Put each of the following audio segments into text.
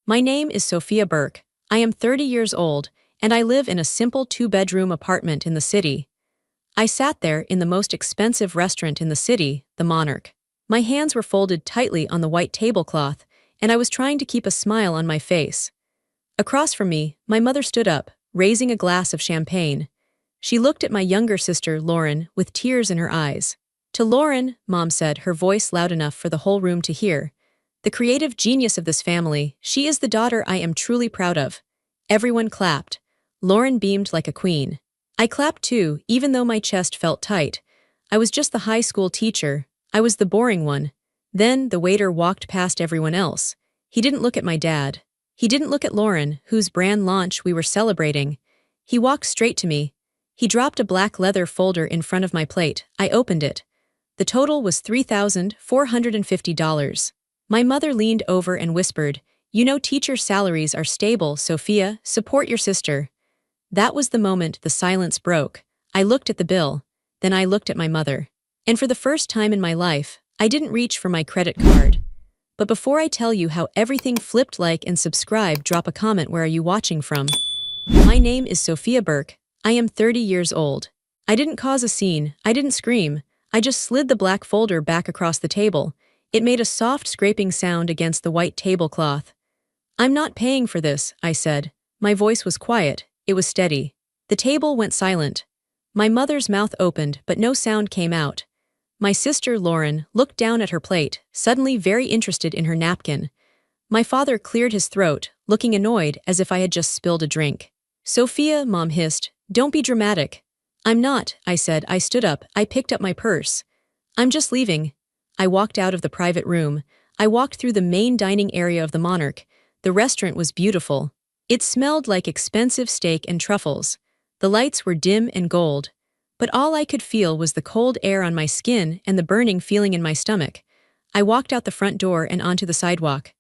My name is Sophia Burke. I am 30 years old, and I live in a simple two-bedroom apartment in the city. I sat there in the most expensive restaurant in the city, the Monarch. My hands were folded tightly on the white tablecloth, and I was trying to keep a smile on my face. Across from me, my mother stood up, raising a glass of champagne. She looked at my younger sister, Lauren, with tears in her eyes. "To Lauren," Mom said, her voice loud enough for the whole room to hear. "The creative genius of this family, she is the daughter I am truly proud of." Everyone clapped. Lauren beamed like a queen. I clapped too, even though my chest felt tight. I was just the high school teacher. I was the boring one. Then the waiter walked past everyone else. He didn't look at my dad. He didn't look at Lauren, whose brand launch we were celebrating. He walked straight to me. He dropped a black leather folder in front of my plate. I opened it. The total was $3,450. My mother leaned over and whispered, "You know teacher salaries are stable, Sophia, support your sister." That was the moment the silence broke. I looked at the bill. Then I looked at my mother. And for the first time in my life, I didn't reach for my credit card. But before I tell you how everything flipped, like and subscribe, drop a comment. Where are you watching from? My name is Sophia Burke. I am 30 years old. I didn't cause a scene. I didn't scream. I just slid the black folder back across the table. It made a soft scraping sound against the white tablecloth. "I'm not paying for this," I said. My voice was quiet. It was steady. The table went silent. My mother's mouth opened, but no sound came out. My sister, Lauren, looked down at her plate, suddenly very interested in her napkin. My father cleared his throat, looking annoyed as if I had just spilled a drink. "Sophia," Mom hissed, "don't be dramatic." "I'm not," I said. I stood up. I picked up my purse. "I'm just leaving." I walked out of the private room. I walked through the main dining area of the Monarch. The restaurant was beautiful. It smelled like expensive steak and truffles. The lights were dim and gold. But all I could feel was the cold air on my skin and the burning feeling in my stomach. I walked out the front door and onto the sidewalk.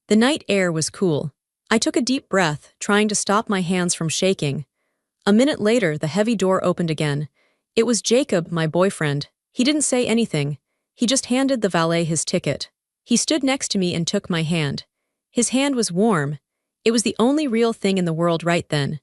The night air was cool. I took a deep breath, trying to stop my hands from shaking. A minute later, the heavy door opened again. It was Jacob, my boyfriend. He didn't say anything. He just handed the valet his ticket. He stood next to me and took my hand. His hand was warm. It was the only real thing in the world right then.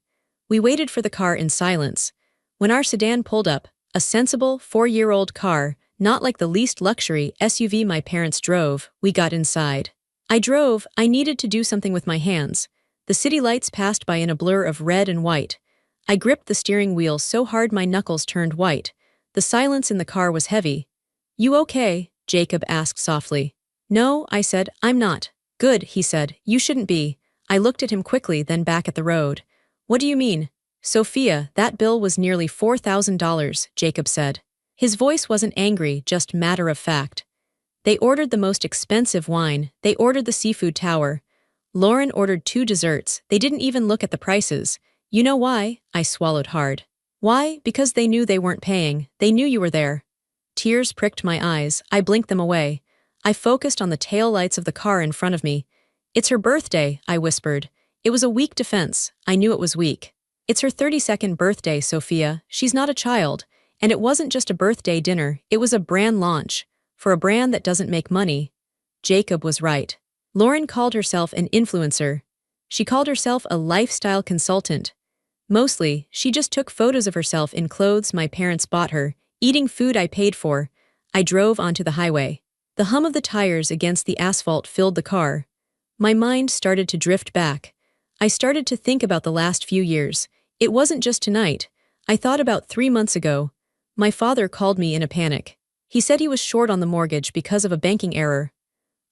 We waited for the car in silence. When our sedan pulled up, a sensible, 4-year-old car, not like the least luxury SUV my parents drove, we got inside. I drove. I needed to do something with my hands. The city lights passed by in a blur of red and white. I gripped the steering wheel so hard my knuckles turned white. The silence in the car was heavy. "You okay?" Jacob asked softly. "No," I said, "I'm not." "Good," he said. "You shouldn't be." I looked at him quickly, then back at the road. "What do you mean?" "Sophia, that bill was nearly $4,000, Jacob said. His voice wasn't angry, just matter of fact. "They ordered the most expensive wine. They ordered the seafood tower. Lauren ordered 2 desserts. They didn't even look at the prices. You know why?" I swallowed hard. "Why? Because they knew they weren't paying. They knew you were there." Tears pricked my eyes. I blinked them away. I focused on the tail lights of the car in front of me. "It's her birthday," I whispered. It was a weak defense. I knew it was weak. "It's her 32nd birthday, Sophia. She's not a child. And it wasn't just a birthday dinner, it was a brand launch. For a brand that doesn't make money." Jacob was right. Lauren called herself an influencer. She called herself a lifestyle consultant. Mostly, she just took photos of herself in clothes my parents bought her, eating food I paid for. I drove onto the highway. The hum of the tires against the asphalt filled the car. My mind started to drift back. I started to think about the last few years. It wasn't just tonight. I thought about 3 months ago. My father called me in a panic. He said he was short on the mortgage because of a banking error.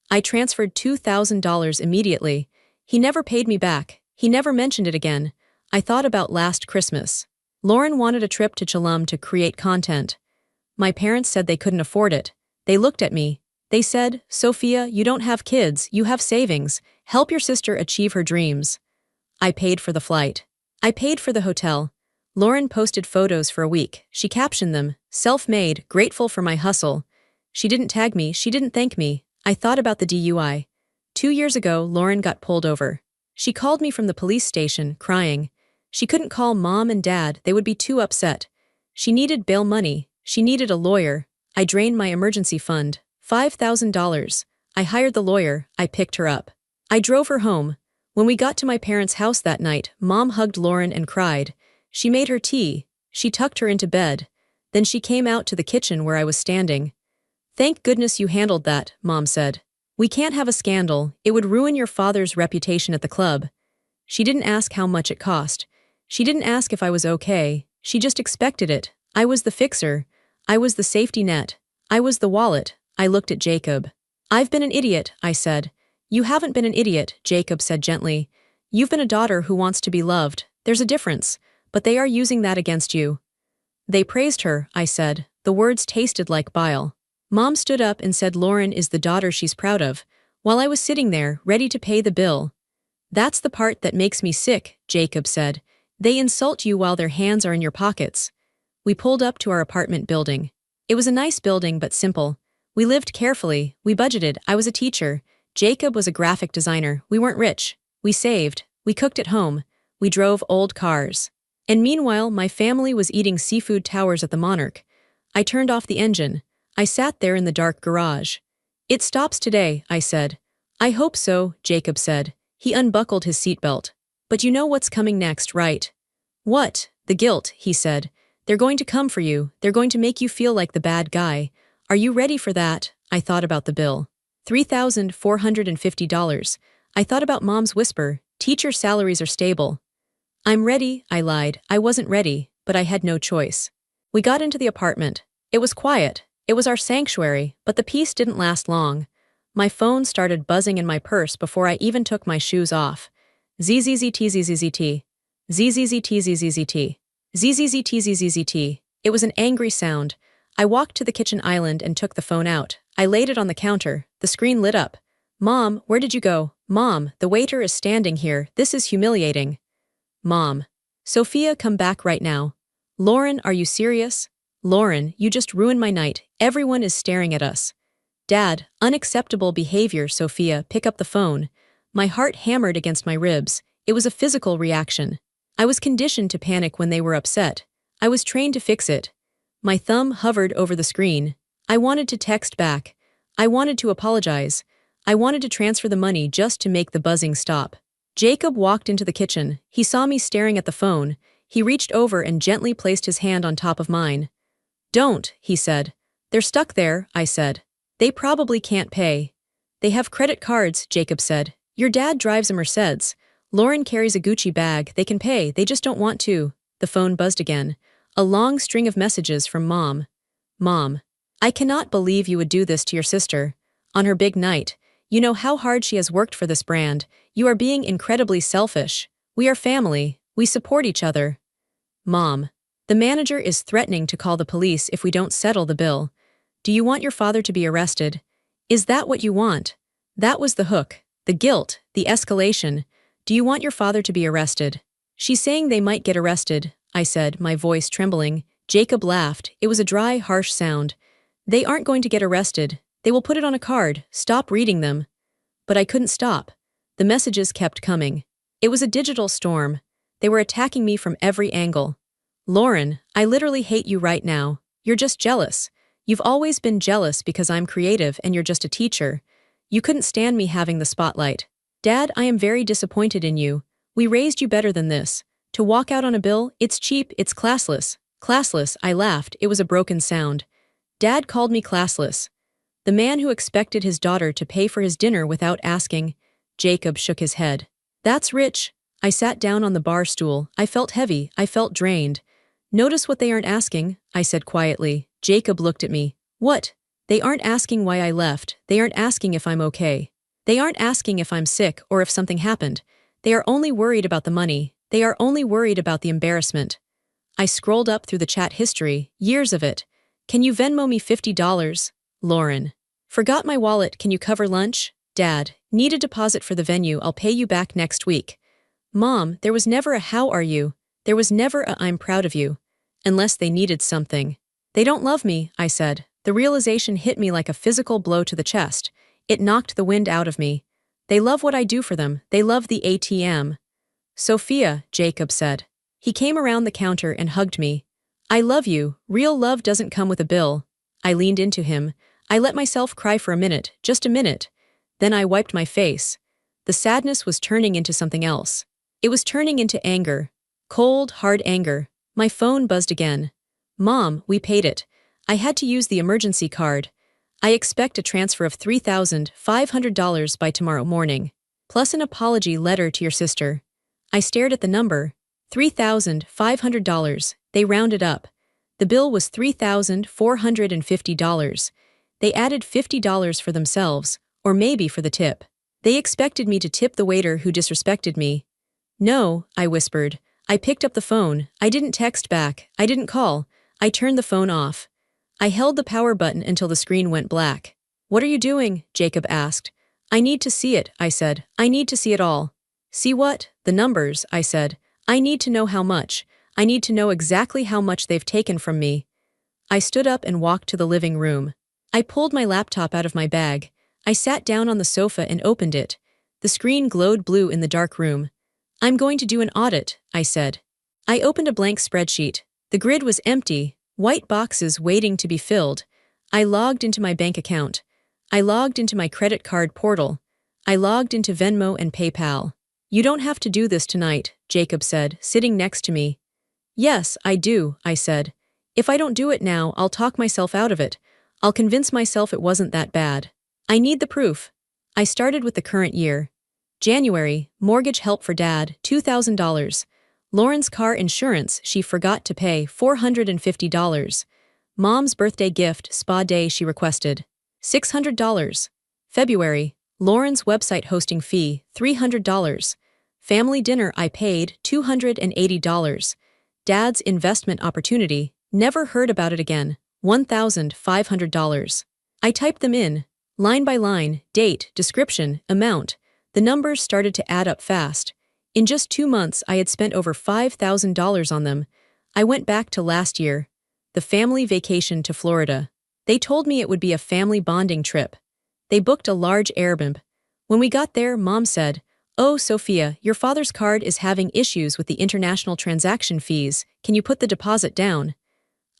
I transferred $2,000 immediately. He never paid me back. He never mentioned it again. I thought about last Christmas. Lauren wanted a trip to Cholum to create content. My parents said they couldn't afford it. They looked at me. They said, "Sophia, you don't have kids, you have savings. Help your sister achieve her dreams." I paid for the flight. I paid for the hotel. Lauren posted photos for a week. She captioned them, "Self-made, grateful for my hustle." She didn't tag me, she didn't thank me. I thought about the DUI. 2 years ago, Lauren got pulled over. She called me from the police station, crying. She couldn't call mom and dad, they would be too upset. She needed bail money. She needed a lawyer. I drained my emergency fund, $5,000. I hired the lawyer. I picked her up. I drove her home. When we got to my parents' house that night, Mom hugged Lauren and cried. She made her tea. She tucked her into bed. Then she came out to the kitchen where I was standing. "Thank goodness you handled that," Mom said. "We can't have a scandal. It would ruin your father's reputation at the club." She didn't ask how much it cost. She didn't ask if I was okay. She just expected it. I was the fixer. I was the safety net. I was the wallet. I looked at Jacob. "I've been an idiot," I said. "You haven't been an idiot," Jacob said gently. "You've been a daughter who wants to be loved. There's a difference, but they are using that against you." "They praised her," I said. The words tasted like bile. Mom stood up and said Lauren is the daughter she's proud of, while I was sitting there, ready to pay the bill. "That's the part that makes me sick," Jacob said. "They insult you while their hands are in your pockets." We pulled up to our apartment building. It was a nice building but simple. We lived carefully, we budgeted, I was a teacher. Jacob was a graphic designer, we weren't rich. We saved, we cooked at home, we drove old cars. And meanwhile, my family was eating seafood towers at the Monarch. I turned off the engine. I sat there in the dark garage. "It stops today," I said. "I hope so," Jacob said. He unbuckled his seatbelt. "But you know what's coming next, right?" "What?" "The guilt," he said. "They're going to come for you. They're going to make you feel like the bad guy. Are you ready for that?" I thought about the bill. $3,450. I thought about Mom's whisper, "Teacher salaries are stable." "I'm ready," I lied. I wasn't ready, but I had no choice. We got into the apartment. It was quiet. It was our sanctuary, but the peace didn't last long. My phone started buzzing in my purse before I even took my shoes off. ZZZT. ZZZT. ZZZT. It was an angry sound. I walked to the kitchen island and took the phone out. I laid it on the counter. The screen lit up. "Mom, where did you go? Mom, the waiter is standing here. This is humiliating." "Mom. Sophia, come back right now." "Lauren, are you serious?" "Lauren, you just ruined my night. Everyone is staring at us." "Dad, unacceptable behavior." "Sophia, pick up the phone." My heart hammered against my ribs. It was a physical reaction. I was conditioned to panic when they were upset. I was trained to fix it. My thumb hovered over the screen. I wanted to text back. I wanted to apologize. I wanted to transfer the money just to make the buzzing stop. Jacob walked into the kitchen. He saw me staring at the phone. He reached over and gently placed his hand on top of mine. "Don't," he said. "They're stuck there," I said. "They probably can't pay." "They have credit cards," Jacob said. "Your dad drives a Mercedes. Lauren carries a Gucci bag. They can pay, they just don't want to." The phone buzzed again. A long string of messages from Mom. "Mom, I cannot believe you would do this to your sister. On her big night. You know how hard she has worked for this brand. You are being incredibly selfish. We are family. We support each other." "Mom, the manager is threatening to call the police if we don't settle the bill. Do you want your father to be arrested? Is that what you want?" That was the hook. The guilt, the escalation. "Do you want your father to be arrested?" "She's saying they might get arrested," I said, my voice trembling. Jacob laughed. It was a dry, harsh sound. "They aren't going to get arrested. They will put it on a card. Stop reading them." But I couldn't stop. The messages kept coming. It was a digital storm. They were attacking me from every angle. "Lauren, I literally hate you right now. You're just jealous. You've always been jealous because I'm creative and you're just a teacher. You couldn't stand me having the spotlight. Dad, I am very disappointed in you. We raised you better than this. To walk out on a bill, it's cheap, it's classless." "Classless," I laughed. It was a broken sound. Dad called me classless. The man who expected his daughter to pay for his dinner without asking. Jacob shook his head. "That's rich." I sat down on the bar stool. I felt heavy. I felt drained. "Notice what they aren't asking," I said quietly. Jacob looked at me. "What?" "They aren't asking why I left. They aren't asking if I'm okay. They aren't asking if I'm sick or if something happened. They are only worried about the money. They are only worried about the embarrassment." I scrolled up through the chat history, years of it. "Can you Venmo me $50? Lauren. Forgot my wallet, can you cover lunch? Dad, need a deposit for the venue, I'll pay you back next week." Mom, there was never a "how are you?" There was never a "I'm proud of you." Unless they needed something. "They don't love me," I said. The realization hit me like a physical blow to the chest. It knocked the wind out of me. "They love what I do for them. They love the ATM." "Sophia," Jacob said. He came around the counter and hugged me. "I love you. Real love doesn't come with a bill." I leaned into him. I let myself cry for a minute, just a minute. Then I wiped my face. The sadness was turning into something else. It was turning into anger. Cold, hard anger. My phone buzzed again. Mom, we paid it. I had to use the emergency card. I expect a transfer of $3,500 by tomorrow morning, plus an apology letter to your sister. I stared at the number. $3,500. They rounded up. The bill was $3,450. They added $50 for themselves, or maybe for the tip. They expected me to tip the waiter who disrespected me. No, I whispered. I picked up the phone. I didn't text back. I didn't call. I turned the phone off. I held the power button until the screen went black. What are you doing? Jacob asked. I need to see it, I said. I need to see it all. See what? The numbers, I said. I need to know how much. I need to know exactly how much they've taken from me. I stood up and walked to the living room. I pulled my laptop out of my bag. I sat down on the sofa and opened it. The screen glowed blue in the dark room. I'm going to do an audit, I said. I opened a blank spreadsheet. The grid was empty, white boxes waiting to be filled. I logged into my bank account. I logged into my credit card portal. I logged into Venmo and PayPal. You don't have to do this tonight, Jacob said, sitting next to me. Yes, I do, I said. If I don't do it now, I'll talk myself out of it. I'll convince myself it wasn't that bad. I need the proof. I started with the current year. January, mortgage help for Dad, $2,000. Lauren's car insurance she forgot to pay, $450. Mom's birthday gift, spa day she requested, $600. February, Lauren's website hosting fee, $300. Family dinner I paid, $280. Dad's investment opportunity, never heard about it again, $1,500. I typed them in, line by line, date, description, amount. The numbers started to add up fast. In just 2 months, I had spent over $5,000 on them. I went back to last year, the family vacation to Florida. They told me it would be a family bonding trip. They booked a large Airbnb. When we got there, Mom said, "Oh, Sophia, your father's card is having issues with the international transaction fees. Can you put the deposit down?"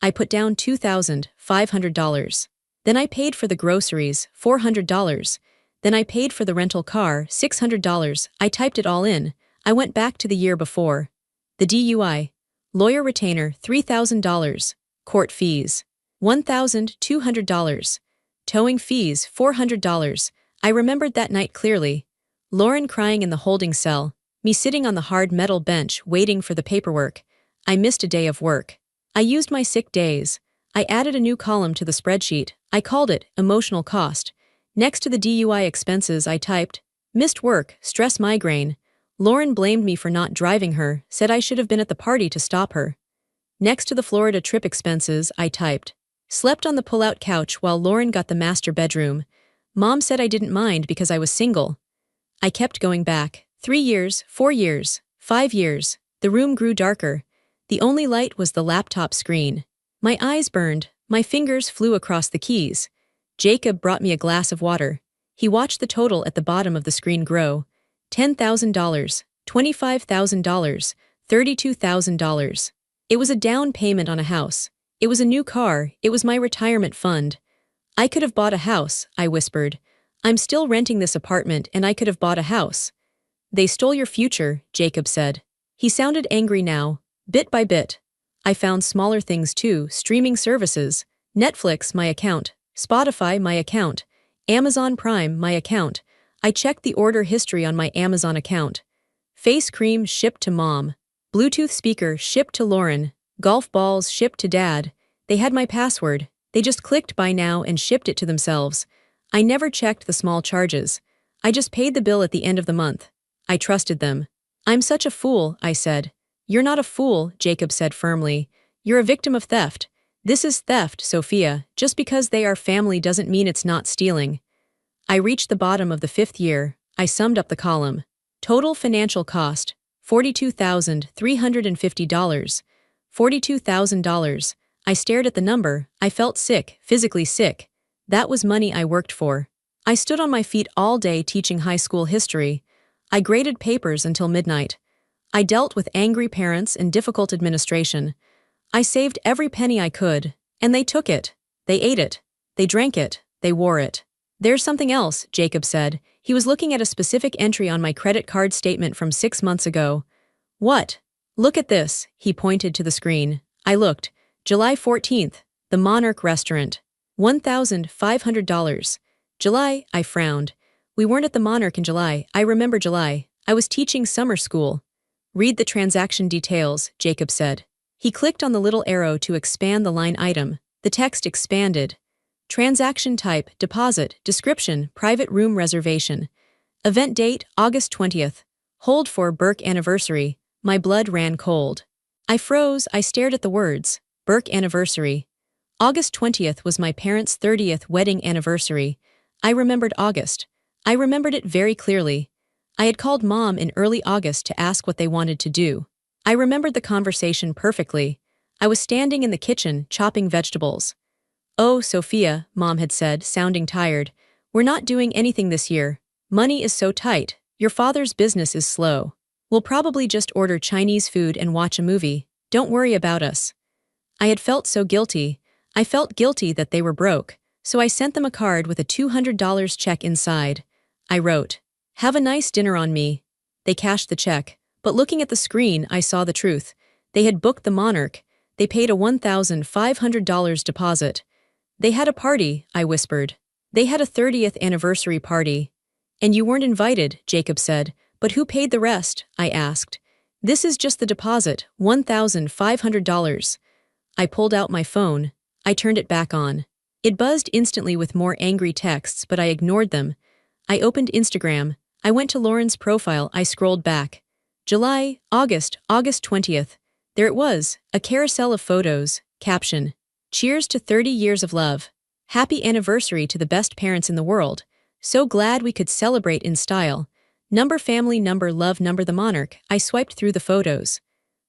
I put down $2,500. Then I paid for the groceries, $400. Then I paid for the rental car, $600. I typed it all in. I went back to the year before. The DUI. Lawyer retainer, $3,000. Court fees, $1,200. Towing fees, $400. I remembered that night clearly. Lauren crying in the holding cell, me sitting on the hard metal bench waiting for the paperwork. I missed a day of work. I used my sick days. I added a new column to the spreadsheet. I called it emotional cost. Next to the DUI expenses, I typed, missed work, stress migraine. Lauren blamed me for not driving her, said I should have been at the party to stop her. Next to the Florida trip expenses, I typed, slept on the pull-out couch while Lauren got the master bedroom. Mom said I didn't mind because I was single. I kept going back. 3 years, 4 years, 5 years. The room grew darker. The only light was the laptop screen. My eyes burned. My fingers flew across the keys. Jacob brought me a glass of water. He watched the total at the bottom of the screen grow. $10,000, $25,000, $32,000. It was a down payment on a house. It was a new car. It was my retirement fund. I could have bought a house, I whispered. I'm still renting this apartment and I could have bought a house. They stole your future, Jacob said. He sounded angry now, bit by bit. I found smaller things too, streaming services. Netflix, my account. Spotify, my account. Amazon Prime, my account. I checked the order history on my Amazon account. Face cream shipped to Mom. Bluetooth speaker shipped to Lauren. Golf balls shipped to Dad. They had my password. They just clicked buy now and shipped it to themselves. I never checked the small charges. I just paid the bill at the end of the month. I trusted them. I'm such a fool, I said. You're not a fool, Jacob said firmly. You're a victim of theft. This is theft, Sophia. Just because they are family doesn't mean it's not stealing. I reached the bottom of the 5th year. I summed up the column. Total financial cost, $42,350. $42,000. I stared at the number. I felt sick, physically sick. That was money I worked for. I stood on my feet all day teaching high school history. I graded papers until midnight. I dealt with angry parents and difficult administration. I saved every penny I could, and they took it. They ate it. They drank it. They wore it. There's something else, Jacob said. He was looking at a specific entry on my credit card statement from 6 months ago. What? Look at this, he pointed to the screen. I looked. July 14th, the Monarch Restaurant. $1,500. July, I frowned. We weren't at the Monarch in July. I remember July. I was teaching summer school. Read the transaction details, Jacob said. He clicked on the little arrow to expand the line item. The text expanded. Transaction type, deposit, description, private room reservation. Event date, August 20th. Hold for Burke anniversary. My blood ran cold. I froze. I stared at the words. Burke anniversary. August 20th was my parents' 30th wedding anniversary. I remembered August. I remembered it very clearly. I had called Mom in early August to ask what they wanted to do. I remembered the conversation perfectly. I was standing in the kitchen, chopping vegetables. "Oh, Sophia," Mom had said, sounding tired. "We're not doing anything this year. Money is so tight. Your father's business is slow. We'll probably just order Chinese food and watch a movie. Don't worry about us." I had felt so guilty. I felt guilty that they were broke, so I sent them a card with a $200 check inside. I wrote, "Have a nice dinner on me." They cashed the check, but looking at the screen, I saw the truth. They had booked the Monarch. They paid a $1,500 deposit. "They had a party," I whispered. "They had a 30th anniversary party." "And you weren't invited," Jacob said. "But who paid the rest?" I asked. "This is just the deposit, $1,500. I pulled out my phone. I turned it back on. It buzzed instantly with more angry texts, but I ignored them. I opened Instagram. I went to Lauren's profile. I scrolled back. July, August 20th. There it was, a carousel of photos. Caption: "Cheers to 30 years of love. Happy anniversary to the best parents in the world. So glad we could celebrate in style. Number family, number love, number the Monarch." I swiped through the photos.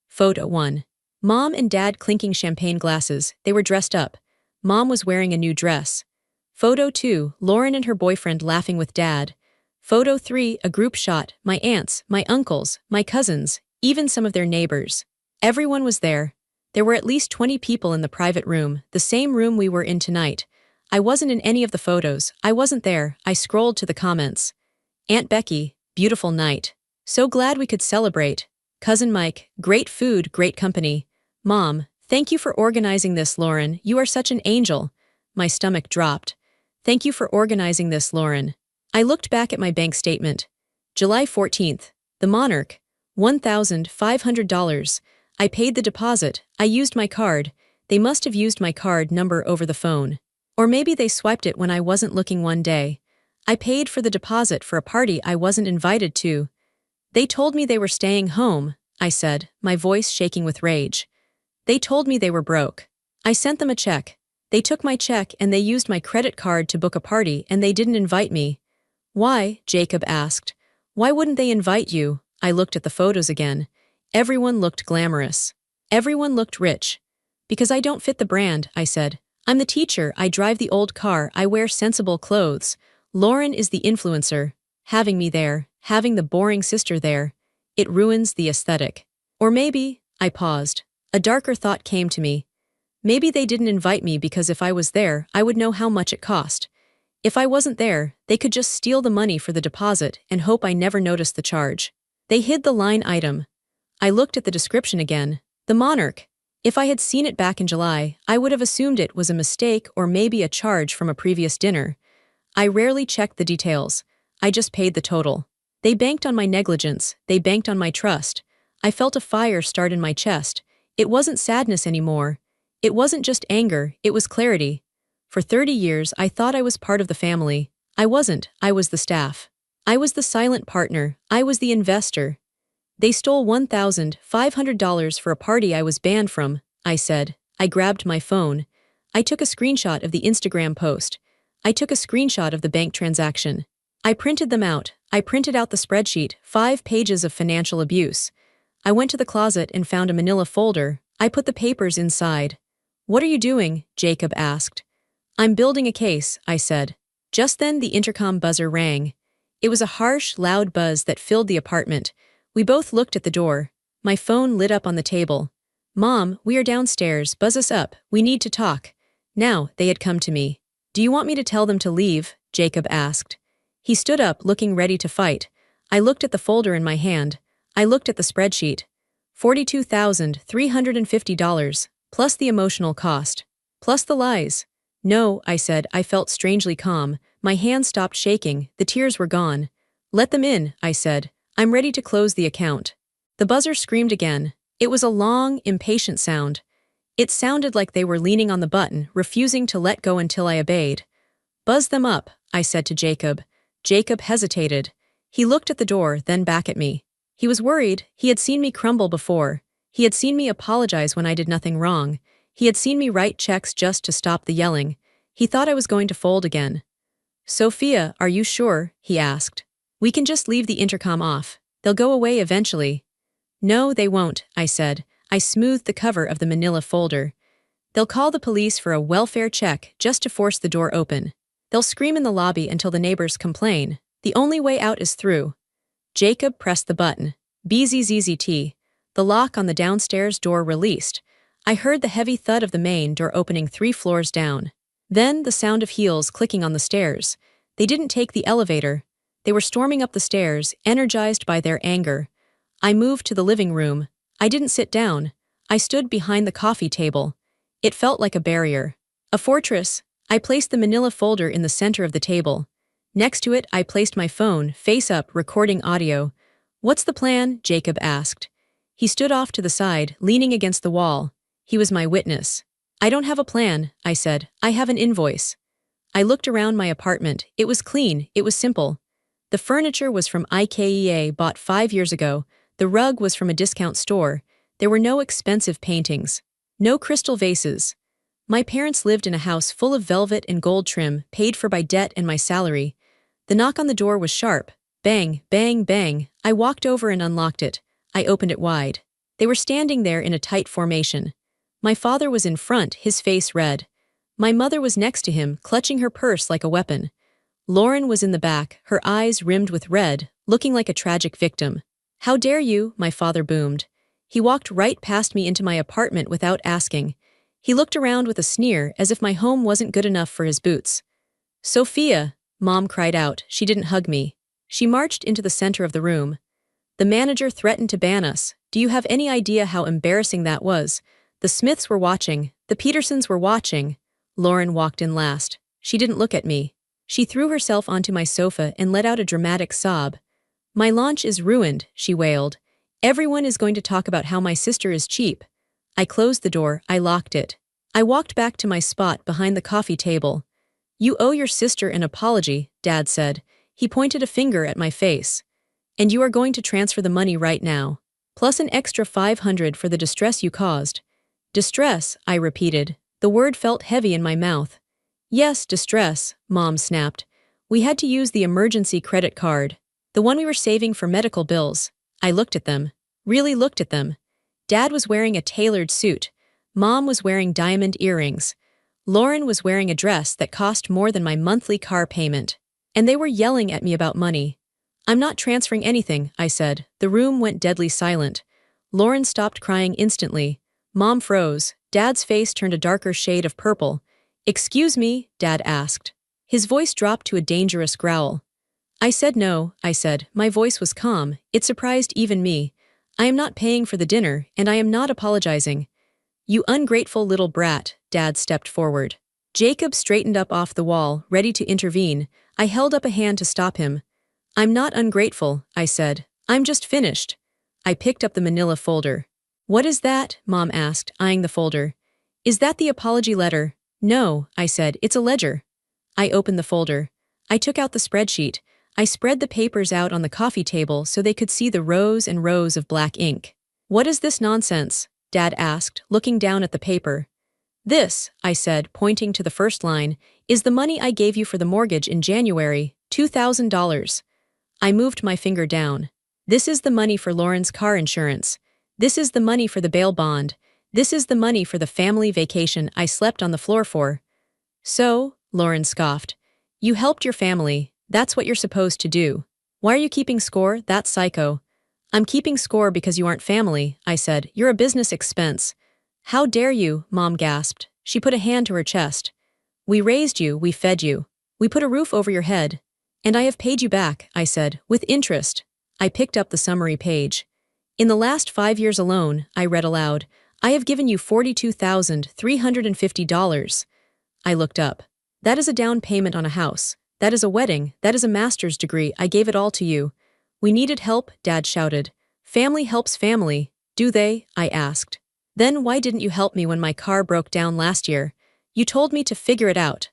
Photo 1. Mom and Dad clinking champagne glasses. They were dressed up. Mom was wearing a new dress. Photo 2. Lauren and her boyfriend laughing with Dad. Photo 3. A group shot. My aunts, my uncles, my cousins, even some of their neighbors. Everyone was there. There were at least 20 people in the private room, the same room we were in tonight. I wasn't in any of the photos. I wasn't there. I scrolled to the comments. Aunt Becky, beautiful night. So glad we could celebrate. Cousin Mike, great food, great company. Mom, thank you for organizing this, Lauren. You are such an angel. My stomach dropped. Thank you for organizing this, Lauren. I looked back at my bank statement. July 14th. The Monarch. $1,500. I paid the deposit. I used my card. They must have used my card number over the phone. Or maybe they swiped it when I wasn't looking one day. I paid for the deposit for a party I wasn't invited to. They told me they were staying home, I said, my voice shaking with rage. They told me they were broke. I sent them a check. They took my check and they used my credit card to book a party and they didn't invite me. Why? Jacob asked. Why wouldn't they invite you? I looked at the photos again. Everyone looked glamorous. Everyone looked rich. Because I don't fit the brand, I said. I'm the teacher, I drive the old car, I wear sensible clothes. Lauren is the influencer. Having me there, having the boring sister there, it ruins the aesthetic. Or maybe, I paused. A darker thought came to me. Maybe they didn't invite me because if I was there, I would know how much it cost. If I wasn't there, they could just steal the money for the deposit and hope I never noticed the charge. They hid the line item. I looked at the description again. The Monarch. If I had seen it back in July, I would have assumed it was a mistake or maybe a charge from a previous dinner. I rarely checked the details. I just paid the total. They banked on my negligence. They banked on my trust. I felt a fire start in my chest. It wasn't sadness anymore. It wasn't just anger, it was clarity. For 30 years, I thought I was part of the family. I wasn't, I was the staff. I was the silent partner. I was the investor. They stole $1,500 for a party I was banned from, I said. I grabbed my phone. I took a screenshot of the Instagram post. I took a screenshot of the bank transaction. I printed them out. I printed out the spreadsheet, 5 pages of financial abuse. I went to the closet and found a manila folder. I put the papers inside. What are you doing? Jacob asked. I'm building a case, I said. Just then the intercom buzzer rang. It was a harsh, loud buzz that filled the apartment. We both looked at the door. My phone lit up on the table. Mom, we are downstairs. Buzz us up. We need to talk. Now, they had come to me. Do you want me to tell them to leave? Jacob asked. He stood up, looking ready to fight. I looked at the folder in my hand. I looked at the spreadsheet. $42,350, plus the emotional cost. Plus the lies. No, I said. I felt strangely calm. My hands stopped shaking. The tears were gone. Let them in, I said. I'm ready to close the account. The buzzer screamed again. It was a long, impatient sound. It sounded like they were leaning on the button, refusing to let go until I obeyed. Buzz them up, I said to Jacob. Jacob hesitated. He looked at the door, then back at me. He was worried. He had seen me crumble before. He had seen me apologize when I did nothing wrong. He had seen me write checks just to stop the yelling. He thought I was going to fold again. Sophia, are you sure? He asked. We can just leave the intercom off. They'll go away eventually. No, they won't, I said. I smoothed the cover of the manila folder. They'll call the police for a welfare check just to force the door open. They'll scream in the lobby until the neighbors complain. The only way out is through. Jacob pressed the button. BZZZT. The lock on the downstairs door released. I heard the heavy thud of the main door opening 3 floors down. Then the sound of heels clicking on the stairs. They didn't take the elevator. They were storming up the stairs, energized by their anger. I moved to the living room. I didn't sit down. I stood behind the coffee table. It felt like a barrier. A fortress. I placed the manila folder in the center of the table. Next to it, I placed my phone, face up, recording audio. What's the plan? Jacob asked. He stood off to the side, leaning against the wall. He was my witness. I don't have a plan, I said. I have an invoice. I looked around my apartment. It was clean. It was simple. The furniture was from IKEA, bought 5 years ago. The rug was from a discount store. There were no expensive paintings. No crystal vases. My parents lived in a house full of velvet and gold trim, paid for by debt and my salary. The knock on the door was sharp. Bang, bang, bang. I walked over and unlocked it. I opened it wide. They were standing there in a tight formation. My father was in front, his face red. My mother was next to him, clutching her purse like a weapon. Lauren was in the back, her eyes rimmed with red, looking like a tragic victim. How dare you, my father boomed. He walked right past me into my apartment without asking. He looked around with a sneer, as if my home wasn't good enough for his boots. Sophia, Mom cried out. She didn't hug me. She marched into the center of the room. The manager threatened to ban us. Do you have any idea how embarrassing that was? The Smiths were watching. The Petersons were watching. Lauren walked in last. She didn't look at me. She threw herself onto my sofa and let out a dramatic sob. My launch is ruined, she wailed. Everyone is going to talk about how my sister is cheap. I closed the door, I locked it. I walked back to my spot behind the coffee table. You owe your sister an apology, Dad said. He pointed a finger at my face. And you are going to transfer the money right now. Plus an extra $500 for the distress you caused. Distress, I repeated. The word felt heavy in my mouth. Yes, distress, Mom snapped. We had to use the emergency credit card. The one we were saving for medical bills. I looked at them. Really looked at them. Dad was wearing a tailored suit. Mom was wearing diamond earrings. Lauren was wearing a dress that cost more than my monthly car payment. And they were yelling at me about money. I'm not transferring anything, I said. The room went deadly silent. Lauren stopped crying instantly. Mom froze. Dad's face turned a darker shade of purple. Excuse me, Dad asked. His voice dropped to a dangerous growl. I said no, I said. My voice was calm. It surprised even me. I am not paying for the dinner, and I am not apologizing. You ungrateful little brat, Dad stepped forward. Jacob straightened up off the wall, ready to intervene. I held up a hand to stop him. I'm not ungrateful, I said. I'm just finished. I picked up the manila folder. What is that? Mom asked, eyeing the folder. Is that the apology letter? No, I said. It's a ledger. I opened the folder. I took out the spreadsheet. I spread the papers out on the coffee table so they could see the rows and rows of black ink. What is this nonsense? Dad asked, looking down at the paper. This, I said, pointing to the first line, is the money I gave you for the mortgage in January, $2,000. I moved my finger down. This is the money for Lauren's car insurance. This is the money for the bail bond. This is the money for the family vacation I slept on the floor for. So, Lauren scoffed. You helped your family. That's what you're supposed to do. Why are you keeping score? That's psycho. I'm keeping score because you aren't family, I said. You're a business expense. How dare you, Mom gasped. She put a hand to her chest. We raised you, we fed you. We put a roof over your head. And I have paid you back, I said, with interest. I picked up the summary page. In the last 5 years alone, I read aloud, I have given you $42,350. I looked up. That is a down payment on a house. That is a wedding. That is a master's degree. I gave it all to you. We needed help, Dad shouted. Family helps family, do they? I asked. Then why didn't you help me when my car broke down last year? You told me to figure it out.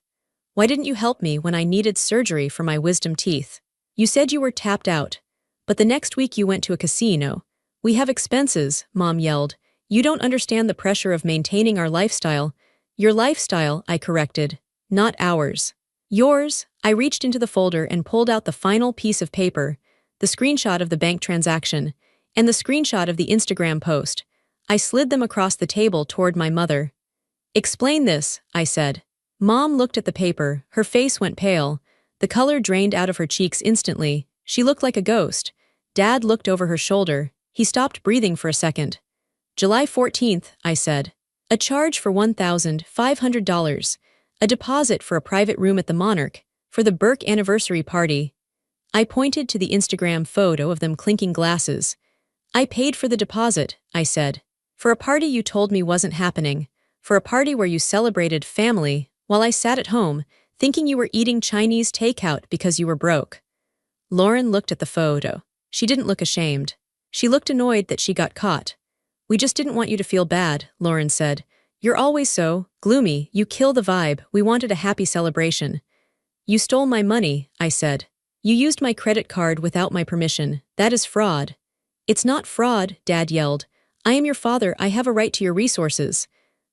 Why didn't you help me when I needed surgery for my wisdom teeth? You said you were tapped out. But the next week you went to a casino. We have expenses, Mom yelled. You don't understand the pressure of maintaining our lifestyle. Your lifestyle, I corrected. Not ours. Yours. I reached into the folder and pulled out the final piece of paper, the screenshot of the bank transaction, and the screenshot of the Instagram post. I slid them across the table toward my mother. Explain this, I said. Mom looked at the paper, her face went pale. The color drained out of her cheeks instantly. She looked like a ghost. Dad looked over her shoulder. He stopped breathing for a second. July 14th, I said. A charge for $1,500. A deposit for a private room at the Monarch, for the Burke anniversary party. I pointed to the Instagram photo of them clinking glasses. I paid for the deposit, I said. For a party you told me wasn't happening. For a party where you celebrated family, while I sat at home, thinking you were eating Chinese takeout because you were broke. Lauren looked at the photo. She didn't look ashamed. She looked annoyed that she got caught. We just didn't want you to feel bad, Lauren said. You're always so gloomy, you kill the vibe, we wanted a happy celebration. You stole my money, I said. You used my credit card without my permission. That is fraud. It's not fraud, Dad yelled. I am your father, I have a right to your resources.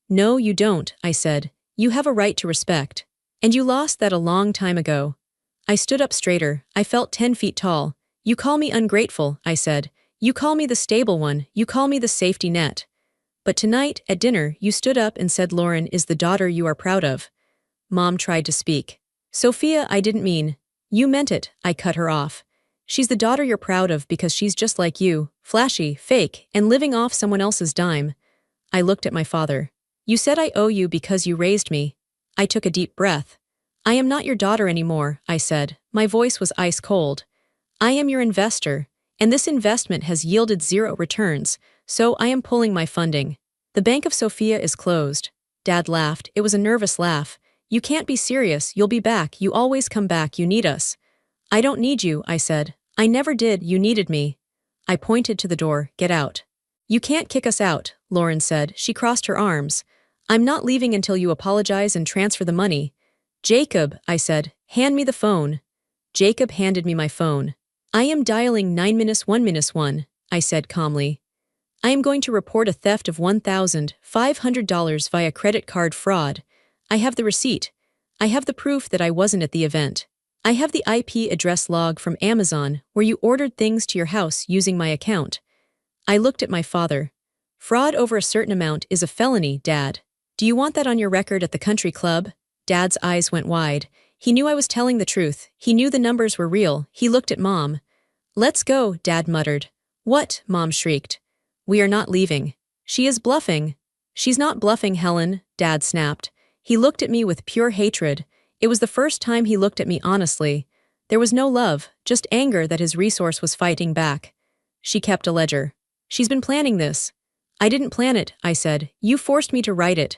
No, you don't, I said. You have a right to respect. And you lost that a long time ago. I stood up straighter. I felt 10 feet tall. You call me ungrateful, I said. You call me the stable one. You call me the safety net. But tonight, at dinner, you stood up and said Lauren is the daughter you are proud of. Mom tried to speak. Sophia, I didn't mean. You meant it, I cut her off. She's the daughter you're proud of because she's just like you, flashy, fake, and living off someone else's dime. I looked at my father. You said I owe you because you raised me. I took a deep breath. I am not your daughter anymore, I said. My voice was ice cold. I am your investor, and this investment has yielded 0 returns, so I am pulling my funding. The Bank of Sophia is closed. Dad laughed. It was a nervous laugh. You can't be serious. You'll be back. You always come back. You need us. I don't need you, I said. I never did. You needed me. I pointed to the door. Get out. You can't kick us out, Lauren said. She crossed her arms. I'm not leaving until you apologize and transfer the money. Jacob, I said, hand me the phone. Jacob handed me my phone. I am dialing 9-1-1, I said calmly. I am going to report a theft of $1,500 via credit card fraud. I have the receipt. I have the proof that I wasn't at the event. I have the IP address log from Amazon where you ordered things to your house using my account. I looked at my father. Fraud over a certain amount is a felony, Dad. Do you want that on your record at the country club? Dad's eyes went wide. He knew I was telling the truth. He knew the numbers were real. He looked at Mom. Let's go, Dad muttered. What? Mom shrieked. We are not leaving. She is bluffing. She's not bluffing, Helen, Dad snapped. He looked at me with pure hatred. It was the first time he looked at me honestly. There was no love, just anger that his resource was fighting back. She kept a ledger. She's been planning this. I didn't plan it, I said. You forced me to write it.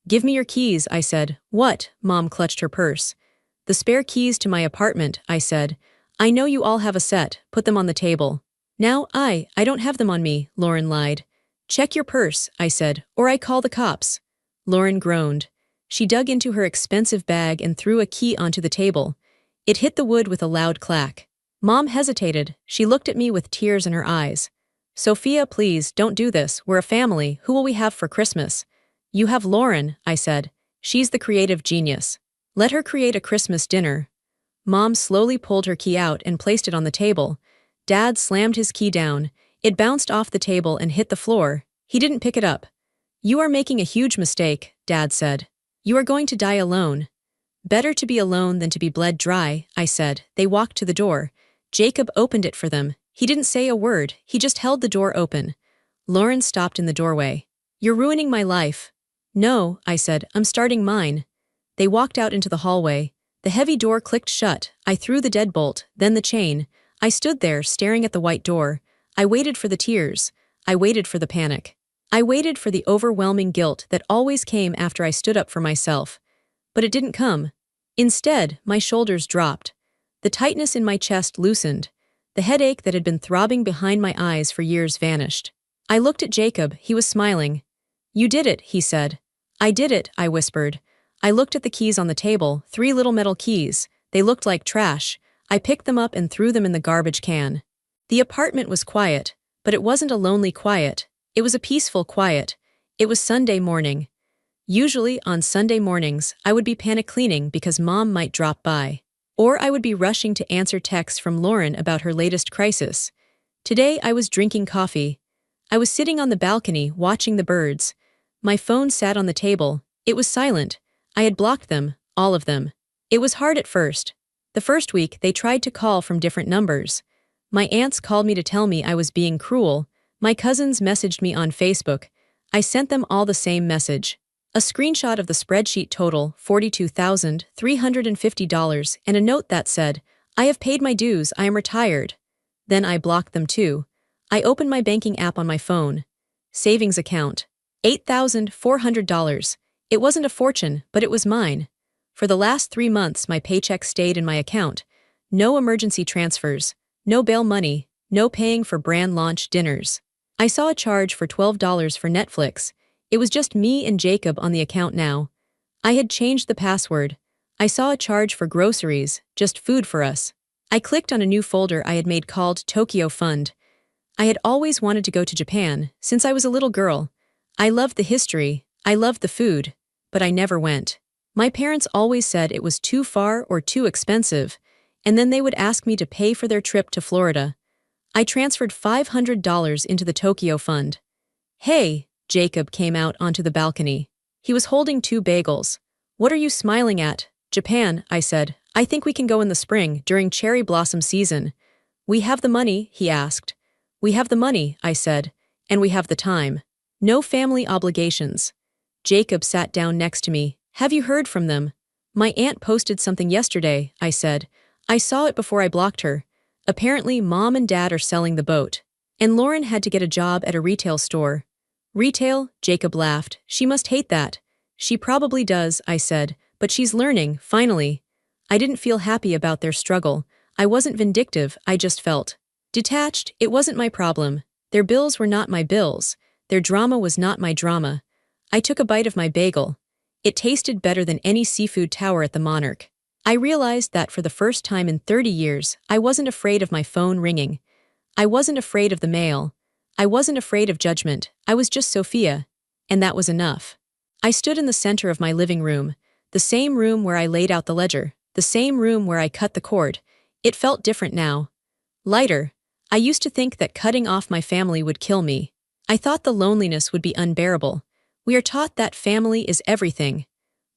Give me your keys, I said. What? Mom clutched her purse. The spare keys to my apartment, I said. I know you all have a set. Put them on the table. Now, I don't have them on me, Lauren lied. Check your purse, I said, or I call the cops. Lauren groaned. She dug into her expensive bag and threw a key onto the table. It hit the wood with a loud clack. Mom hesitated. She looked at me with tears in her eyes. Sophia, please, don't do this. We're a family. Who will we have for Christmas? You have Lauren, I said. She's the creative genius. Let her create a Christmas dinner. Mom slowly pulled her key out and placed it on the table. Dad slammed his key down. It bounced off the table and hit the floor. He didn't pick it up. You are making a huge mistake, Dad said. You are going to die alone. Better to be alone than to be bled dry, I said. They walked to the door. Jacob opened it for them. He didn't say a word. He just held the door open. Lauren stopped in the doorway. You're ruining my life. No, I said. I'm starting mine. They walked out into the hallway. The heavy door clicked shut. I threw the deadbolt, then the chain. I stood there, staring at the white door. I waited for the tears. I waited for the panic. I waited for the overwhelming guilt that always came after I stood up for myself. But it didn't come. Instead, my shoulders dropped. The tightness in my chest loosened. The headache that had been throbbing behind my eyes for years vanished. I looked at Jacob. He was smiling. "You did it," he said. "I did it," I whispered. I looked at the keys on the table, 3 little metal keys. They looked like trash. I picked them up and threw them in the garbage can. The apartment was quiet, but it wasn't a lonely quiet. It was a peaceful quiet. It was Sunday morning. Usually, on Sunday mornings, I would be panic cleaning because Mom might drop by. Or I would be rushing to answer texts from Lauren about her latest crisis. Today, I was drinking coffee. I was sitting on the balcony, watching the birds. My phone sat on the table. It was silent. I had blocked them, all of them. It was hard at first. The first week, they tried to call from different numbers. My aunts called me to tell me I was being cruel. My cousins messaged me on Facebook. I sent them all the same message. A screenshot of the spreadsheet total, $42,350, and a note that said, "I have paid my dues, I am retired." Then I blocked them too. I opened my banking app on my phone. Savings account. $8,400. It wasn't a fortune, but it was mine. For the last 3 months, my paycheck stayed in my account. No emergency transfers, no bail money, no paying for brand launch dinners. I saw a charge for $12 for Netflix. It was just me and Jacob on the account now. I had changed the password. I saw a charge for groceries, just food for us. I clicked on a new folder I had made called Tokyo Fund. I had always wanted to go to Japan, since I was a little girl. I loved the history, I loved the food, but I never went. My parents always said it was too far or too expensive, and then they would ask me to pay for their trip to Florida. I transferred $500 into the Tokyo Fund. "Hey," Jacob came out onto the balcony. He was holding 2 bagels. "What are you smiling at?" "Japan," I said. "I think we can go in the spring, during cherry blossom season." "We have the money?" he asked. "We have the money," I said, "and we have the time. No family obligations." Jacob sat down next to me. "Have you heard from them?" "My aunt posted something yesterday," I said. "I saw it before I blocked her. Apparently, Mom and Dad are selling the boat. And Lauren had to get a job at a retail store." "Retail?" Jacob laughed. "She must hate that." "She probably does," I said, "but she's learning, finally." I didn't feel happy about their struggle. I wasn't vindictive, I just felt detached. It wasn't my problem. Their bills were not my bills. Their drama was not my drama. I took a bite of my bagel. It tasted better than any seafood tower at the Monarch. I realized that for the first time in 30 years, I wasn't afraid of my phone ringing. I wasn't afraid of the mail. I wasn't afraid of judgment. I was just Sophia. And that was enough. I stood in the center of my living room, the same room where I laid out the ledger, the same room where I cut the cord. It felt different now. Lighter. I used to think that cutting off my family would kill me. I thought the loneliness would be unbearable. We are taught that family is everything.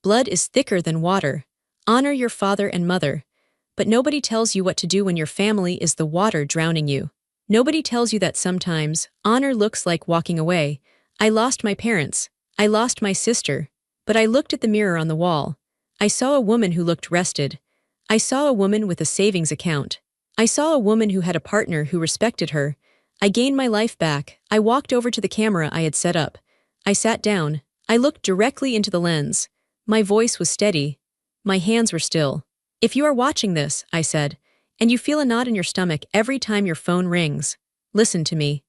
Blood is thicker than water. Honor your father and mother. But nobody tells you what to do when your family is the water drowning you. Nobody tells you that sometimes honor looks like walking away. I lost my parents. I lost my sister. But I looked at the mirror on the wall. I saw a woman who looked rested. I saw a woman with a savings account. I saw a woman who had a partner who respected her. I gained my life back. I walked over to the camera I had set up. I sat down. I looked directly into the lens. My voice was steady. My hands were still. "If you are watching this," I said, "and you feel a knot in your stomach every time your phone rings, listen to me.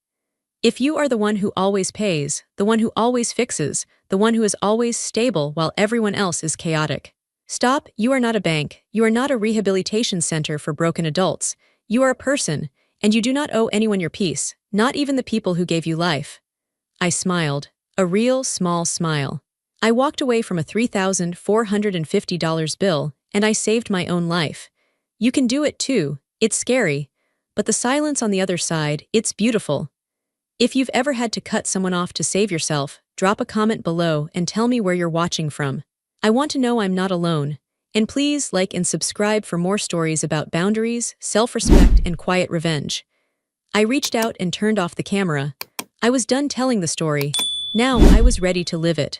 If you are the one who always pays, the one who always fixes, the one who is always stable while everyone else is chaotic, stop. You are not a bank. You are not a rehabilitation center for broken adults. You are a person, and you do not owe anyone your peace, not even the people who gave you life." I smiled. A real small smile. I walked away from a $3,450 bill, and I saved my own life. You can do it too. It's scary. But the silence on the other side, it's beautiful. If you've ever had to cut someone off to save yourself, drop a comment below and tell me where you're watching from. I want to know I'm not alone. And please like and subscribe for more stories about boundaries, self-respect, and quiet revenge. I reached out and turned off the camera. I was done telling the story. Now I was ready to live it.